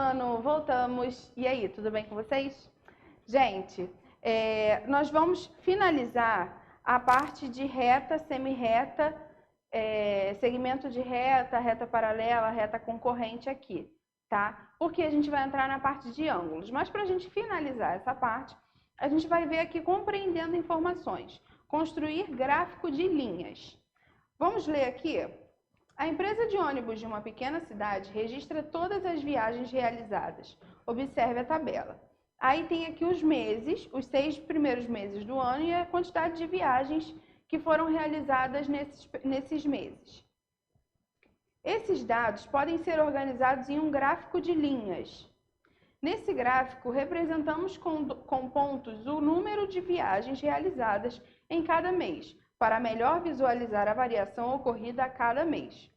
voltando, voltamos. E aí, tudo bem com vocês? Gente, nós vamos finalizar a parte de reta, semi-reta, segmento de reta, reta paralela, reta concorrente aqui, tá? Porque a gente vai entrar na parte de ângulos. Mas para a gente finalizar essa parte, a gente vai ver aqui compreendendo informações. Construir gráfico de linhas. Vamos ler aqui? A empresa de ônibus de uma pequena cidade registra todas as viagens realizadas. Observe a tabela. Aí tem aqui os meses, os 6 primeiros meses do ano e a quantidade de viagens que foram realizadas nesses meses. Esses dados podem ser organizados em um gráfico de linhas. Nesse gráfico, representamos com pontos o número de viagens realizadas em cada mês, para melhor visualizar a variação ocorrida a cada mês.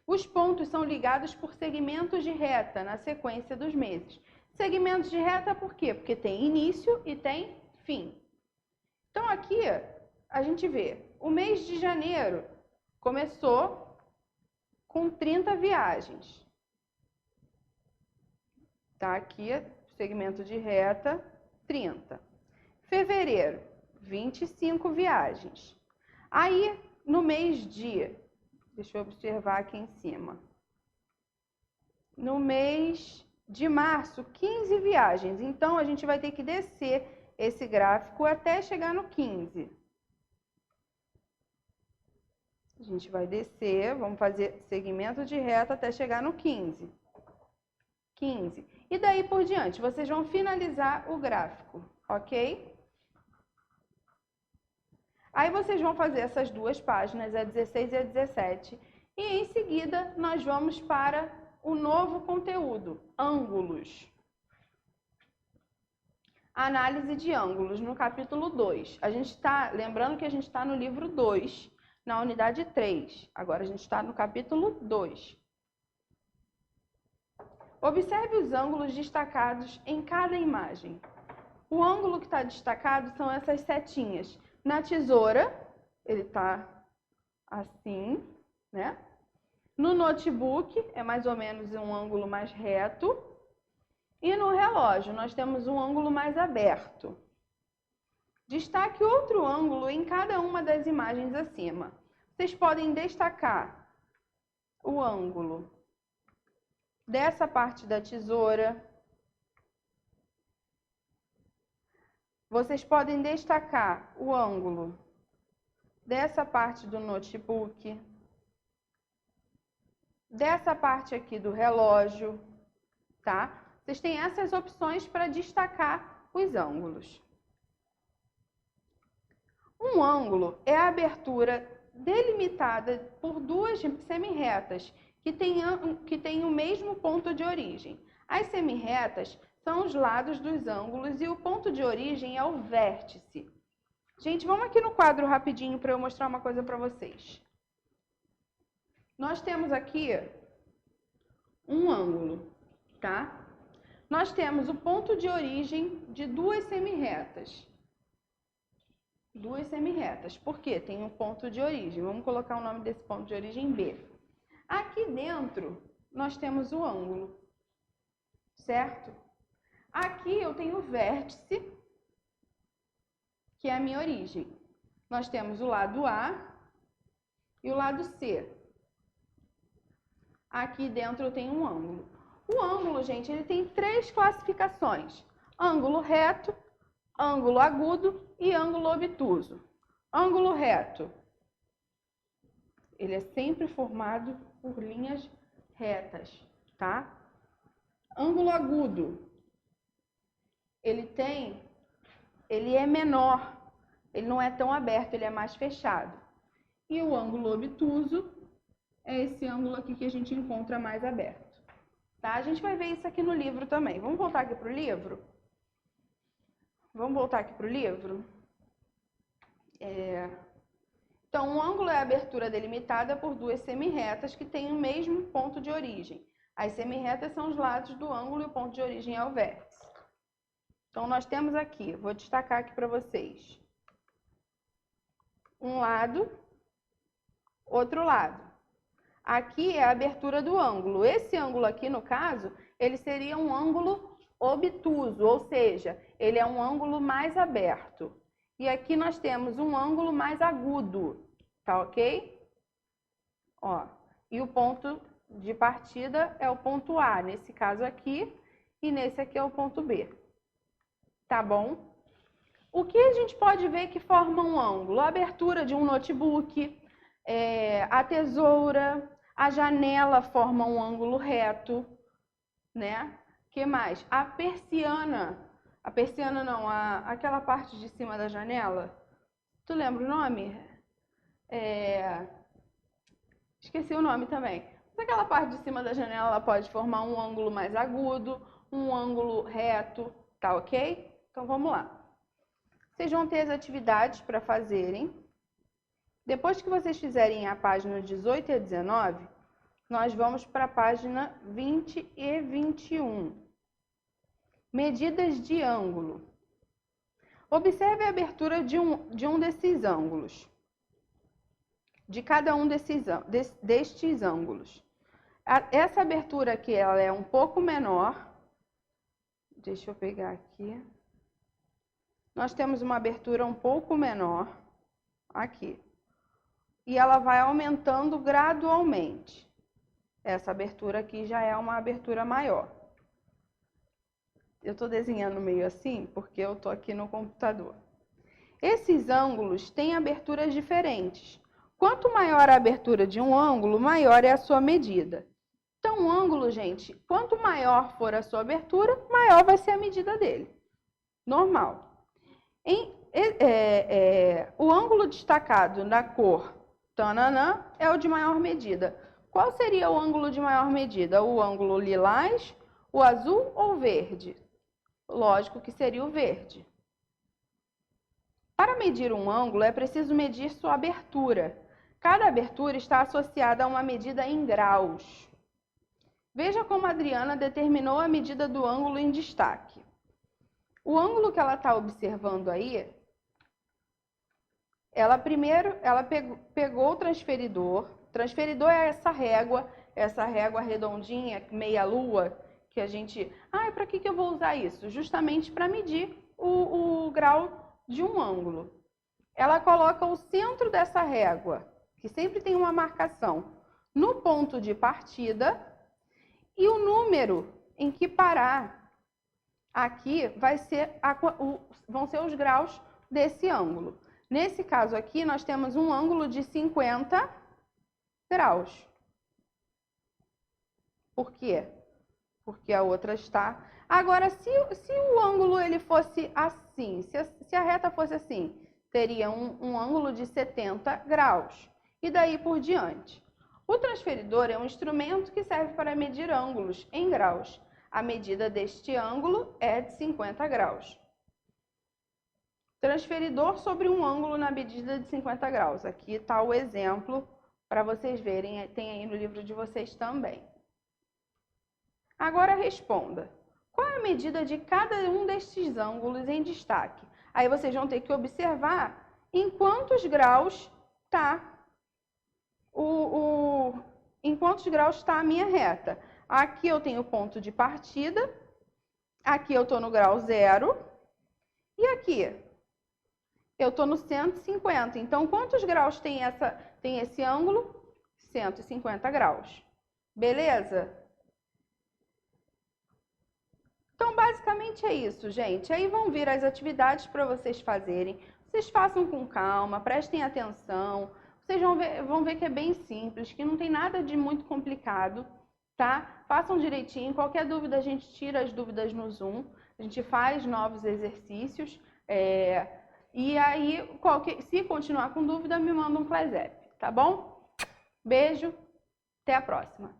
Os pontos são ligados por segmentos de reta na sequência dos meses. Segmentos de reta por quê? Porque tem início e tem fim. Então aqui a gente vê, o mês de janeiro começou com 30 viagens. Tá aqui, segmento de reta, 30. Fevereiro, 25 viagens. Aí, no mês de, deixa eu observar aqui em cima. No mês de março, 15 viagens. Então, a gente vai ter que descer esse gráfico até chegar no 15. A gente vai descer, vamos fazer segmento de reta até chegar no 15. 15. E daí por diante, vocês vão finalizar o gráfico, ok? Aí vocês vão fazer essas duas páginas, a 16 e a 17, e em seguida nós vamos para o novo conteúdo, ângulos. Análise de ângulos, no capítulo 2. Lembrando que a gente está no livro 2, na unidade 3. Agora a gente está no capítulo 2. Observe os ângulos destacados em cada imagem. O ângulo que está destacado são essas setinhas. Na tesoura, ele está assim, né? No notebook, é mais ou menos um ângulo mais reto. E no relógio, nós temos um ângulo mais aberto. Destaque outro ângulo em cada uma das imagens acima. Vocês podem destacar o ângulo dessa parte da tesoura. Vocês podem destacar o ângulo dessa parte do notebook, dessa parte aqui do relógio, tá? Vocês têm essas opções para destacar os ângulos. Um ângulo é a abertura delimitada por duas semirretas que têm o mesmo ponto de origem. As semirretas são os lados dos ângulos e o ponto de origem é o vértice. Gente, vamos aqui no quadro rapidinho para eu mostrar uma coisa para vocês. Nós temos aqui um ângulo, tá? Nós temos o ponto de origem de duas semirretas. Duas semirretas. Por quê? Tem um ponto de origem. Vamos colocar o nome desse ponto de origem B. Aqui dentro, nós temos o ângulo, certo? Aqui eu tenho o vértice, que é a minha origem. Nós temos o lado A e o lado C. Aqui dentro eu tenho um ângulo. O ângulo, gente, ele tem 3 classificações: ângulo reto, ângulo agudo e ângulo obtuso. Ângulo reto, ele é sempre formado por linhas retas, tá? Ângulo agudo, ele é menor, ele não é tão aberto, ele é mais fechado. E o ângulo obtuso é esse ângulo aqui que a gente encontra mais aberto. Tá? A gente vai ver isso aqui no livro também. Vamos voltar aqui para o livro? Vamos voltar aqui para o livro? Então, um ângulo é a abertura delimitada por duas semirretas que têm o mesmo ponto de origem. As semirretas são os lados do ângulo e o ponto de origem é o vértice. Então, nós temos aqui, vou destacar aqui para vocês, um lado, outro lado. Aqui é a abertura do ângulo. Esse ângulo aqui, no caso, ele seria um ângulo obtuso, ou seja, ele é um ângulo mais aberto. E aqui nós temos um ângulo mais agudo, tá ok? Ó, e o ponto de partida é o ponto A, nesse caso aqui, e nesse aqui é o ponto B. Tá bom? O que a gente pode ver que forma um ângulo? A abertura de um notebook, a tesoura, a janela forma um ângulo reto, né? Que mais? A persiana não, aquela parte de cima da janela, tu lembra o nome? Esqueci o nome também. Mas aquela parte de cima da janela ela pode formar um ângulo mais agudo, um ângulo reto, tá ok? Então vamos lá. Vocês vão ter as atividades para fazerem. Depois que vocês fizerem a página 18 e 19, nós vamos para a página 20 e 21. Medidas de ângulo. Observe a abertura de um desses ângulos. De cada um destes ângulos. Essa abertura aqui ela é um pouco menor. Deixa eu pegar aqui. Nós temos uma abertura um pouco menor aqui. E ela vai aumentando gradualmente. Essa abertura aqui já é uma abertura maior. Eu estou desenhando meio assim porque eu estou aqui no computador. Esses ângulos têm aberturas diferentes. Quanto maior a abertura de um ângulo, maior é a sua medida. Então, um ângulo, gente, quanto maior for a sua abertura, maior vai ser a medida dele. Normal. O ângulo destacado na cor tananã é o de maior medida. Qual seria o ângulo de maior medida? O ângulo lilás, o azul ou o verde? Lógico que seria o verde. Para medir um ângulo, é preciso medir sua abertura. Cada abertura está associada a uma medida em graus. Veja como a Adriana determinou a medida do ângulo em destaque. O ângulo que ela está observando aí, ela pegou o transferidor. Transferidor é essa régua redondinha, meia lua, que a gente... para que eu vou usar isso? Justamente para medir o grau de um ângulo. Ela coloca o centro dessa régua, que sempre tem uma marcação, no ponto de partida, e o número em que parar aqui vão ser os graus desse ângulo. Nesse caso aqui, nós temos um ângulo de 50 graus. Por quê? Porque a outra está... Agora, se o ângulo ele fosse assim, se a reta fosse assim, teria um ângulo de 70 graus. E daí por diante. O transferidor é um instrumento que serve para medir ângulos em graus. A medida deste ângulo é de 50 graus. Transferidor sobre um ângulo na medida de 50 graus. Aqui está o exemplo para vocês verem, tem aí no livro de vocês também. Agora responda. Qual é a medida de cada um destes ângulos em destaque? Aí vocês vão ter que observar em quantos graus está em quantos graus está a minha reta. Aqui eu tenho o ponto de partida, aqui eu estou no grau 0, e aqui eu estou no 150. Então, quantos graus tem esse ângulo? 150 graus. Beleza? Então, basicamente é isso, gente. Aí vão vir as atividades para vocês fazerem. Vocês façam com calma, prestem atenção. Vocês vão ver que é bem simples, que não tem nada de muito complicado, tá? Façam direitinho. Qualquer dúvida, a gente tira as dúvidas no Zoom. A gente faz novos exercícios. E aí, se continuar com dúvida, me manda um Class App, tá bom? Beijo, até a próxima.